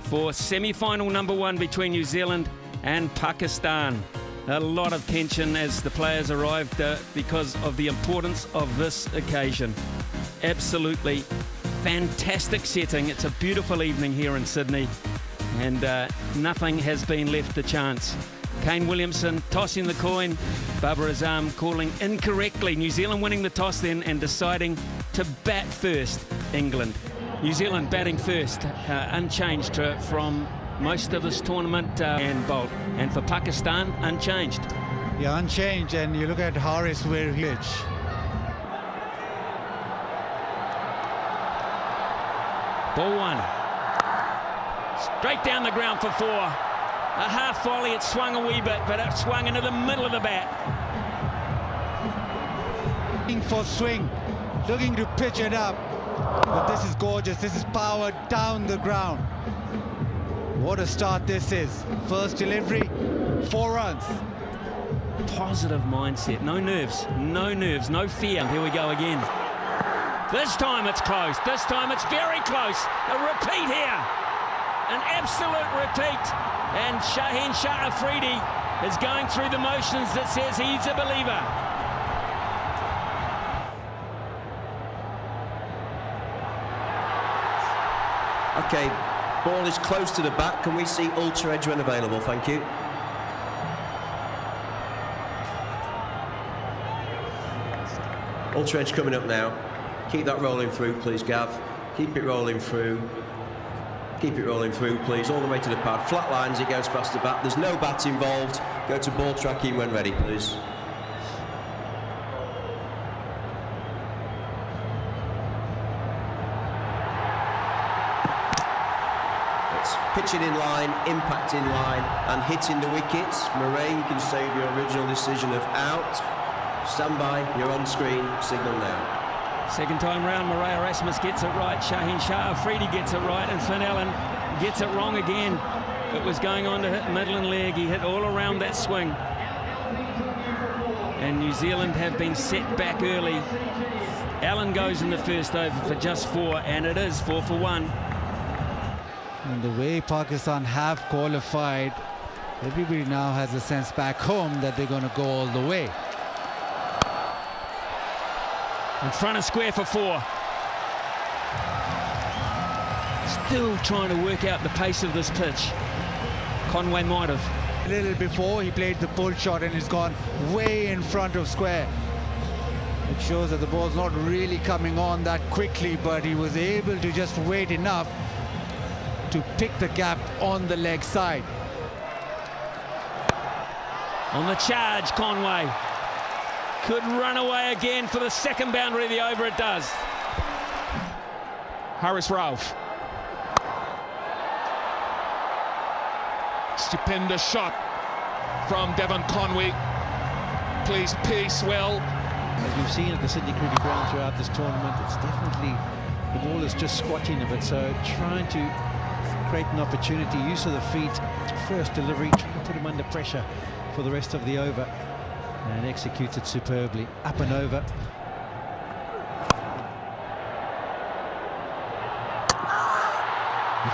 for semi-final number 1 between New Zealand and Pakistan. A lot of tension as the players arrived because of the importance of this occasion. Absolutely fantastic setting. It's a beautiful evening here in Sydney, and nothing has been left to chance. Kane Williamson tossing the coin, Babar Azam calling incorrectly. New Zealand winning the toss then and deciding to bat first. England. New Zealand batting first, unchanged from most of this tournament, and Bolt. And for Pakistan, unchanged. Yeah, unchanged, and you look at Harris, where he is. Ball 1. Straight down the ground for 4. A half volley, it swung a wee bit, but it swung into the middle of the bat. Looking for swing, looking to pitch it up. But this is gorgeous. This is power down the ground. What a start this is. First delivery, 4 runs. Positive mindset, no nerves, no fear. Here we go again. This time it's close. This time it's very close. A repeat here. An absolute repeat. And Shaheen Shah Afridi is going through the motions that says he's a believer. Okay, ball is close to the bat. Can we see ultra edge when available? Thank you. Ultra edge coming up now. Keep that rolling through, please, Gav. Keep it rolling through. Keep it rolling through, please, all the way to the pad. Flat lines, it goes past the bat. There's no bat involved. Go to ball tracking when ready, please. It's pitching in line, impact in line, and hitting the wickets. Murray, you can save your original decision of out. Stand by, you're on screen, signal now. Second time round, Murray Erasmus gets it right. Shaheen Shah Afridi gets it right, and Finn Allen gets it wrong again. It was going on to hit middle and leg. He hit all around that swing. And New Zealand have been set back early. Allen goes in the first over for just 4, and it is 4 for 1. And the way Pakistan have qualified, everybody now has a sense back home that they're going to go all the way. In front of square for 4. Still trying to work out the pace of this pitch. Conway might have. A little before, he played the pull shot and he's gone way in front of square. It shows that the ball's not really coming on that quickly, but he was able to just wait enough to pick the gap on the leg side. On the charge, Conway. Could run away again for the second boundary of the over. It does. Harris Ralph. Stupendous shot from Devon Conway. Plays pace well. As we've seen at the Sydney Cricket Ground throughout this tournament, it's definitely, the ball is just squatting a bit, so trying to create an opportunity, use of the feet, first delivery, trying to put him under pressure for the rest of the over. And executed superbly, up and over.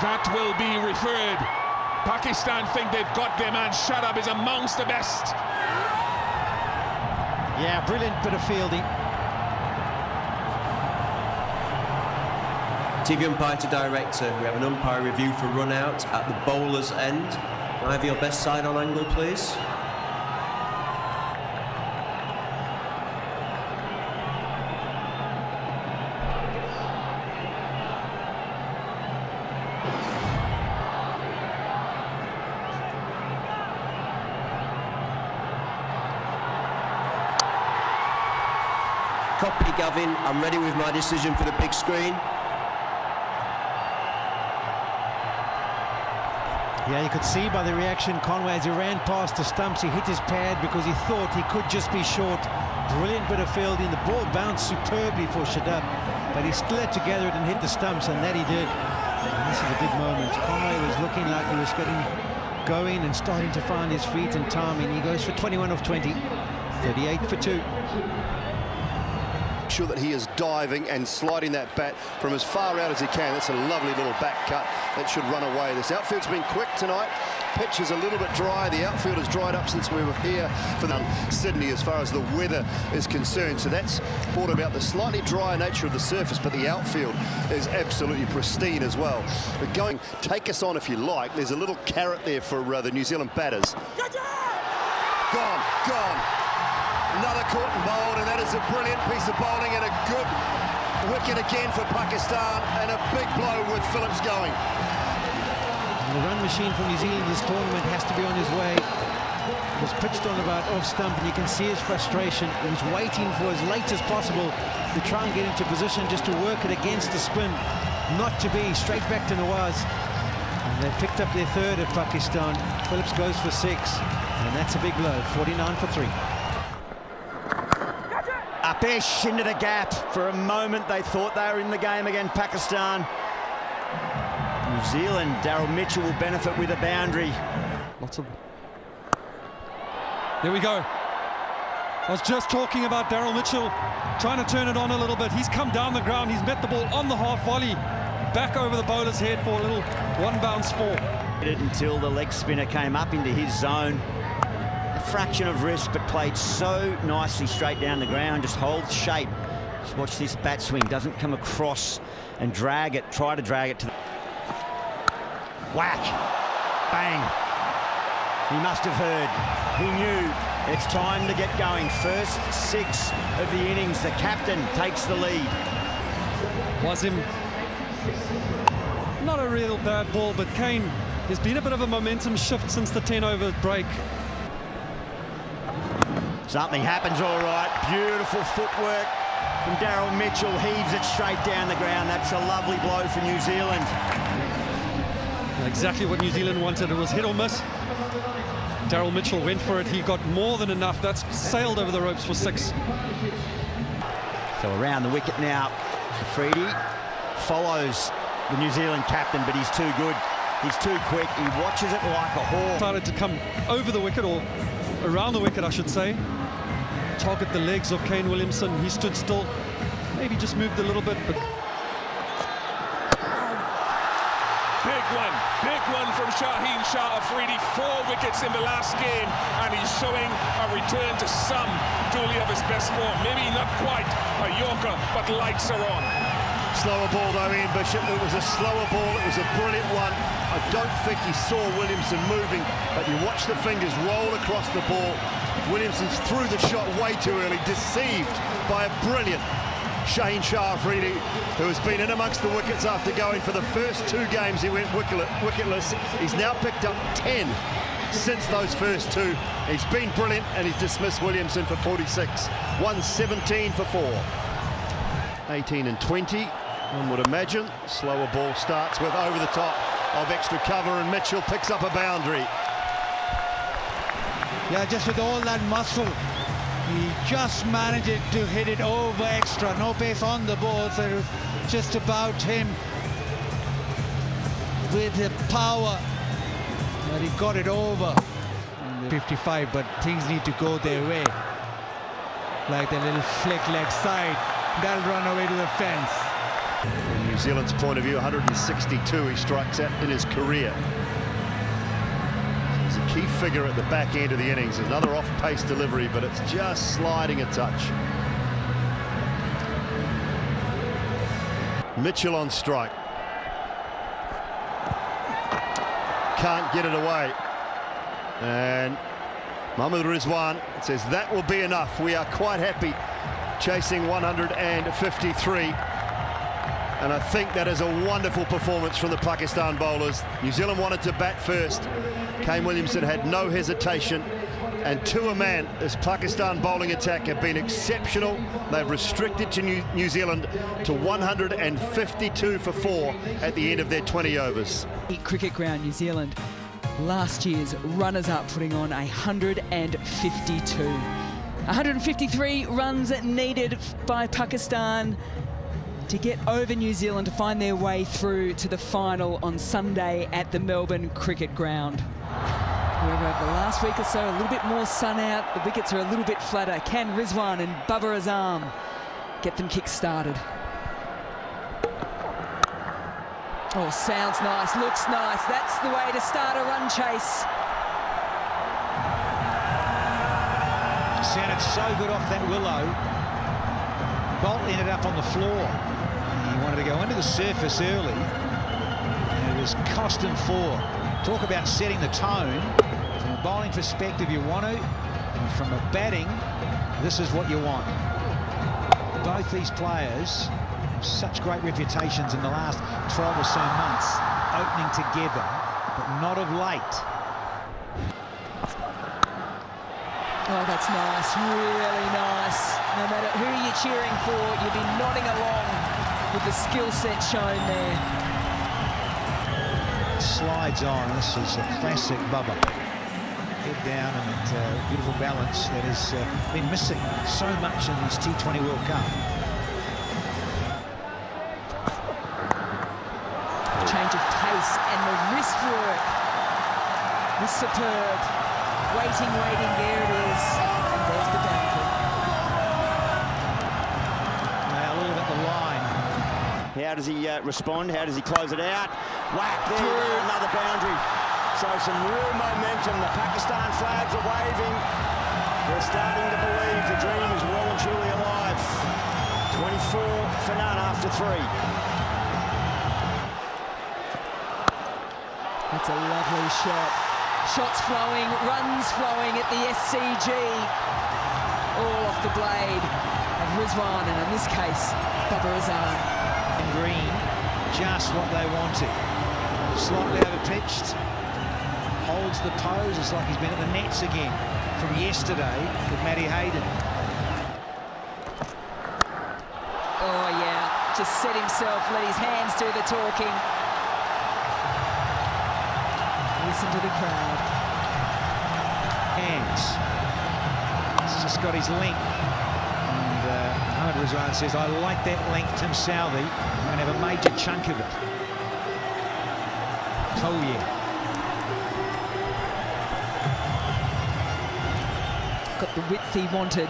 That will be referred. Pakistan think they've got their man. Shadab is amongst the best. Yeah, brilliant bit of fielding. TV umpire to director. We have an umpire review for run out at the bowler's end. Can I have your best side on angle, please? Copy, Gavin. I'm ready with my decision for the big screen. Yeah, you could see by the reaction, Conway, as he ran past the stumps, he hit his pad because he thought he could just be short. Brilliant bit of fielding. The ball bounced superbly for Shadab, but he still had to gather it and hit the stumps, and that he did. And this is a big moment. Conway was looking like he was getting going and starting to find his feet and timing. He goes for 21 of 20, 38 for 2. sure that he is diving and sliding that bat from as far out as he can. That's a lovely little back cut that should run away. This outfield's been quick tonight. Pitch is a little bit dry. The outfield has dried up since we were here for Sydney as far as the weather is concerned. So that's brought about the slightly drier nature of the surface, but the outfield is absolutely pristine as well. But going, take us on if you like. There's a little carrot there for the New Zealand batters. Gone, gone. Another caught and bowled, and that is a brilliant piece of bowling and a good wicket again for Pakistan, and a big blow with Phillips going. The run machine from New Zealand this tournament has to be on his way. It was pitched on about off stump, and you can see his frustration. He was waiting for as late as possible to try and get into position just to work it against the spin. Not to be, straight back to Nawaz. And they picked up their third of Pakistan. Phillips goes for 6, and that's a big blow, 49 for 3. Upish into the gap. For a moment they thought they were in the game against Pakistan. New Zealand, Daryl Mitchell will benefit with a boundary. Lots of... There we go. I was just talking about Daryl Mitchell trying to turn it on a little bit. He's come down the ground. He's met the ball on the half volley, back over the bowler's head for a little one bounce 4. Until the leg spinner came up into his zone. A fraction of risk, but played so nicely straight down the ground. Just holds shape. Just watch this bat swing. Doesn't come across and drag it. Try to drag it to the... Whack! Bang! He must have heard. He knew it's time to get going. First 6 of the innings. The captain takes the lead. Azam, not a real bad ball, but Kane, there's been a bit of a momentum shift since the 10-over break. Something happens all right. Beautiful footwork from Daryl Mitchell. Heaves it straight down the ground. That's a lovely blow for New Zealand. Exactly what New Zealand wanted. It was hit or miss. Daryl Mitchell went for it. He got more than enough. That's sailed over the ropes for 6. So around the wicket now. Afridi follows the New Zealand captain, but he's too good. He's too quick. He watches it like a hawk. Started to come over the wicket, or around the wicket, I should say. Target the legs of Kane Williamson. He stood still. Maybe just moved a little bit, but... Big one from Shaheen Shah Afridi. 4 wickets in the last game, and he's showing a return to some duly of his best form. Maybe not quite a Yorker, but lights are on. Slower ball though, Ian Bishop. It was a slower ball. It was a brilliant one. I don't think he saw Williamson moving, but you watch the fingers roll across the ball. Williamson's threw the shot way too early, deceived by a brilliant Shaheen Shah Afridi, who has been in amongst the wickets after going for the first 2 games. He went wicketless. He's now picked up 10 since those first 2. He's been brilliant, and he's dismissed Williamson for 46. 117 for 4. 18 and 20, one would imagine. Slower ball starts with over the top of extra cover, and Mitchell picks up a boundary. Yeah, just with all that muscle, he just managed to hit it over extra. No pace on the ball, so it was just about him with the power. But he got it over. 55, but things need to go their way. Like the little flick leg side, that'll run away to the fence. From New Zealand's point of view, 162 he strikes at in his career. He's a key figure at the back end of the innings. Another off-pace delivery, but it's just sliding a touch. Mitchell on strike. Can't get it away. And Mohammad Rizwan says that will be enough. We are quite happy chasing 153. And I think that is a wonderful performance from the Pakistan bowlers. New Zealand wanted to bat first. Kane Williamson had no hesitation. And to a man, this Pakistan bowling attack have been exceptional. They've restricted to New Zealand to 152 for 4 at the end of their 20 overs. Cricket ground, New Zealand, last year's runners-up, putting on 152. 153 runs needed by Pakistan to get over New Zealand to find their way through to the final on Sunday at the Melbourne Cricket Ground. However, over the last week or so, a little bit more sun out, the wickets are a little bit flatter. Can Rizwan and Babar Azam get them kick-started. Oh, sounds nice, looks nice. That's the way to start a run chase. Sounded so good off that willow. Bolt ended up on the floor. He wanted to go into the surface early, and it was cost him 4. Talk about setting the tone. From a bowling perspective, you want to, and from a batting, this is what you want. Both these players have such great reputations in the last 12 or so months, opening together, but not of late. Oh, that's nice, really nice. No matter who you're cheering for, you'll be nodding along with the skill set shown there. Slides on. This is a classic Babar. Head down and that beautiful balance that has been missing so much in this T20 World Cup. Change of pace and the wrist work was superb. Waiting, there it is. And there's the boundary. Now a little bit the line. How does he respond? How does he close it out? Whack, there you go, another boundary. So some real momentum. The Pakistan flags are waving. They're starting to believe the dream is well and truly alive. 24 for none after 3. That's a lovely shot. Shots flowing, runs flowing at the SCG. All off the blade of Rizwan, and in this case, Babar Azam. Green, just what they wanted. Slightly overpitched. Holds the pose. It's like he's been at the nets again from yesterday with Matty Hayden. Oh, yeah. Just set himself, let his hands do the talking. Listen to the crowd. Hands. He's just got his length. And Ahmed Rizwan says, I like that length, Tim Southey. I'm going to have a major chunk of it. Collier. Got the width he wanted.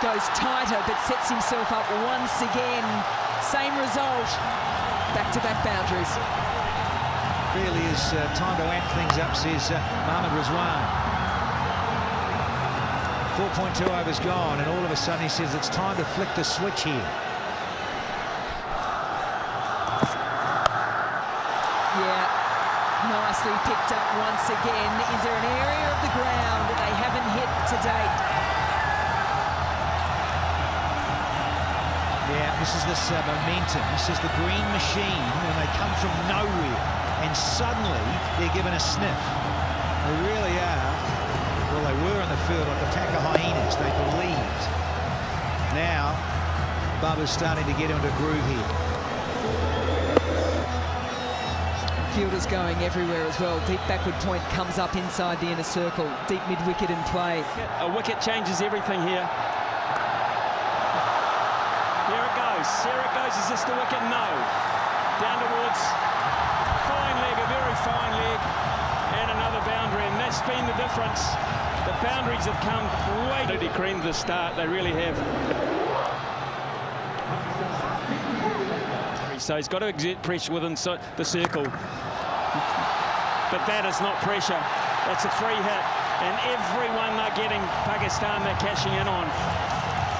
Goes tighter, but sets himself up once again. Same result. Back-to-back boundaries. Really is time to amp things up, says Ahmed Rizwan. 4.2 overs gone, and all of a sudden he says it's time to flick the switch here. Yeah, nicely picked up once again. Is there an area of the ground that they haven't hit to date? Yeah, this is this momentum. This is the green machine when they come from nowhere and suddenly they're given a sniff. They really are. Well, they were in the field like a pack of hyenas. They believed. Now, Babar's starting to get into a groove here. Fielders going everywhere as well. Deep backward point comes up inside the inner circle. Deep mid-wicket in play. A wicket changes everything here. Here it goes. Is this the wicket? No. Down towards fine leg, a very fine leg, and another boundary, and that's been the difference. The boundaries have come way too creamed the start. They really have. So he's got to exert pressure within the circle, but that is not pressure. That's a free hit, and everyone they're getting, Pakistan, they're cashing in on.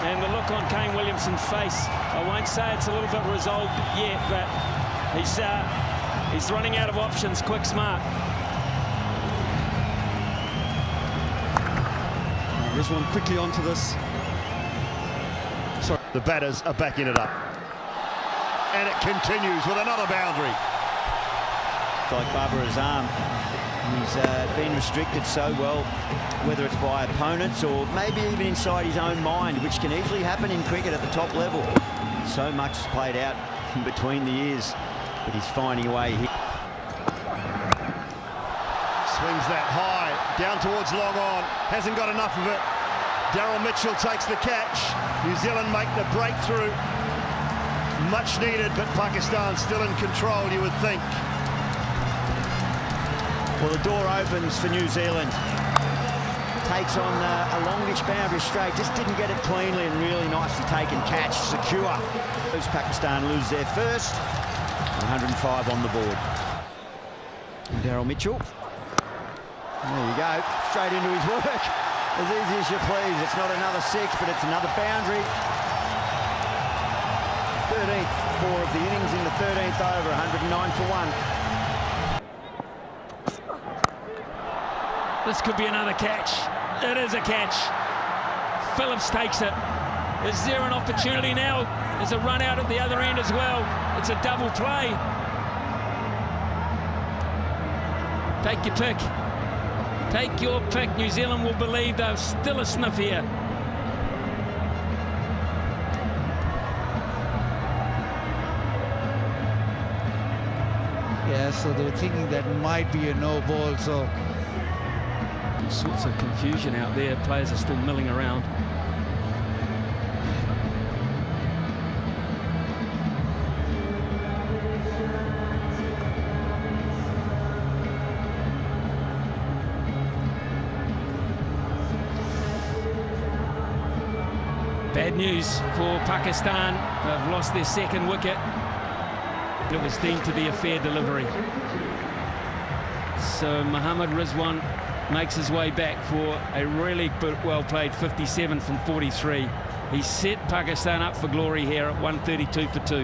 And the look on Kane Williamson's face, I won't say it's a little bit resolved yet, but he's running out of options, quick, smart. Rizwan quickly onto this. Sorry. The batters are backing it up. And it continues with another boundary. Like Babar Azam, he's been restricted so well, whether it's by opponents or maybe even inside his own mind, which can easily happen in cricket at the top level. So much is played out in between the ears, but he's finding a way here. Swings that high, down towards long on, hasn't got enough of it. Daryl Mitchell takes the catch. New Zealand make the breakthrough. Much needed, but Pakistan still in control, you would think. Well, the door opens for New Zealand. takes on a longish boundary straight, just didn't get it cleanly and really nicely taken catch, secure. Pakistan lose their first, 105 on the board. And Daryl Mitchell, there you go, straight into his work. As easy as you please. It's not another 6, but it's another boundary. 13th, 4 of the innings in the 13th over, 109 for 1. This could be another catch. It is a catch. Phillips takes it. Is there an opportunity now? There's a run out at the other end as well. It's a double play. Take your pick. Take your pick. New Zealand will believe they're still a sniff here. Yeah, so they were thinking that might be a no ball, so all sorts of confusion out there. Players are still milling around. Bad news for Pakistan. They've lost their second wicket. It was deemed to be a fair delivery. So Mohammad Rizwan makes his way back for a really well-played 57 from 43. He set Pakistan up for glory here at 132 for 2.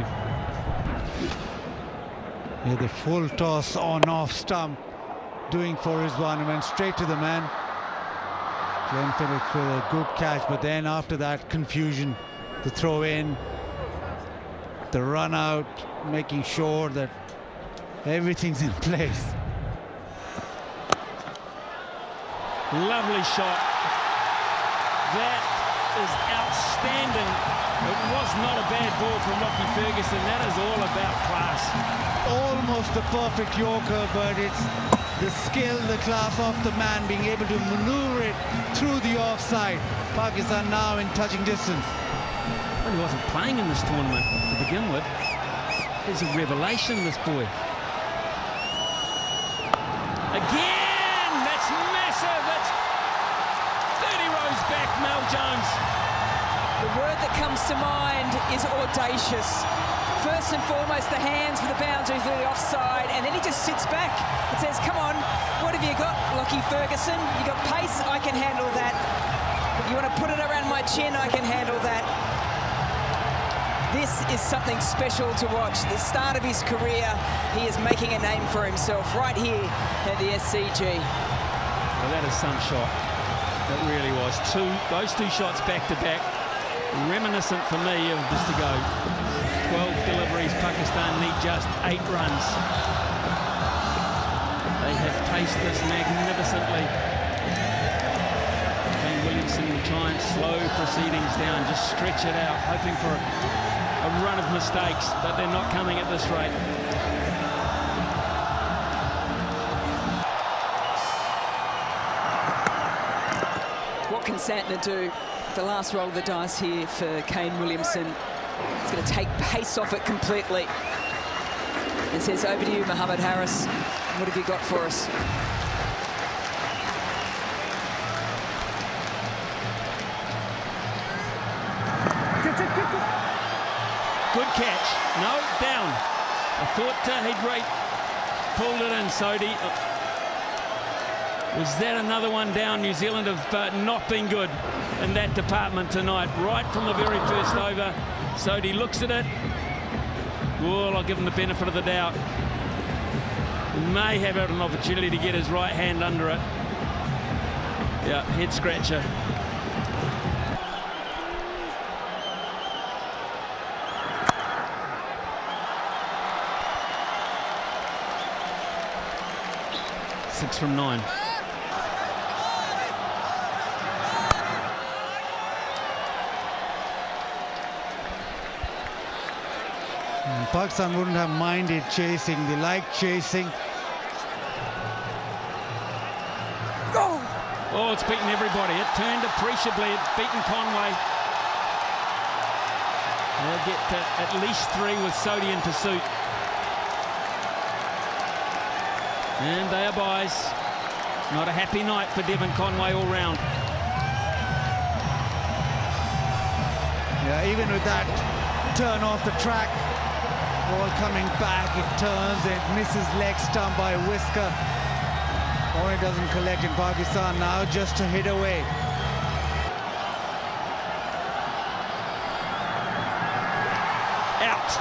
Yeah, the full toss on off stump doing for Rizwan and went straight to the man. Glenn Phillips with a good catch, but then after that confusion, the throw in, the run out, making sure that everything's in place. Lovely shot. That is outstanding. It was not a bad ball from Lockie Ferguson. That is all about class. Almost a perfect Yorker, but it's the skill, the class of the man being able to maneuver it through the offside. Pakistan now in touching distance. Well, he wasn't playing in this tournament to begin with. He's a revelation, this boy. Again! That's massive! It's 30 rows back, Mel Jones. The word that comes to mind is audacious. First and foremost, the hands for the boundary through the offside, and then he just sits back and says, come on, what have you got, Lockie Ferguson? You got pace, I can handle that. You want to put it around my chin, I can handle that. This is something special to watch. The start of his career, he is making a name for himself right here at the SCG. Well, that is some shot. It really was. Those two shots back to back, reminiscent for me of this to go. 12 deliveries, Pakistan need just 8 runs. They have paced this magnificently. Kane Williamson will try and slow proceedings down, just stretch it out, hoping for a run of mistakes, but they're not coming at this rate. What can Santner do? The last roll of the dice here for Kane Williamson. He's going to take pace off it completely. And says, over to you, Mohammad Harris. What have you got for us? Good catch. No, down. I thought he'd pulled it in, Sodhi. Was that another one down? New Zealand have not been good in that department tonight. Right from the very first over, Sodhi looks at it. Well, I'll give him the benefit of the doubt. May have had an opportunity to get his right hand under it. Yeah, head scratcher. Six from 9. Pakistan wouldn't have minded chasing. They like chasing. Oh, it's beaten everybody. It turned appreciably. It's beaten Conway. They'll get to at least 3 with Sodhi in pursuit. And they are buys. Not a happy night for Devon Conway all round. Yeah, even with that turn off the track, ball coming back, it turns and misses leg stump by a whisker. Point doesn't collect in Pakistan now, just to hit away. Out.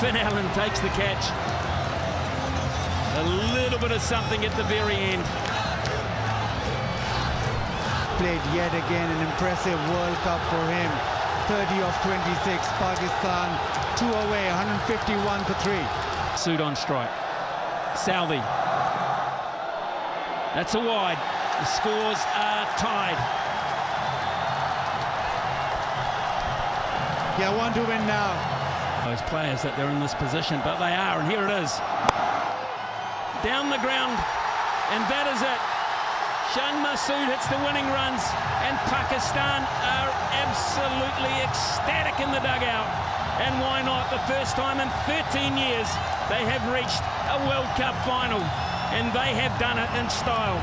Finn Allen takes the catch. A little bit of something at the very end. Played yet again an impressive World Cup for him. 30 of 26, Pakistan 2 away, 151 for 3. Sood on strike. Southey. That's a wide. The scores are tied. Yeah, want to win now. Those players that they're in this position, but they are, and here it is. Down the ground, and that is it. Shan Masood hits the winning runs, and Pakistan are absolutely ecstatic in the dugout. And why not? The first time in 13 years they have reached a World Cup final, and they have done it in style.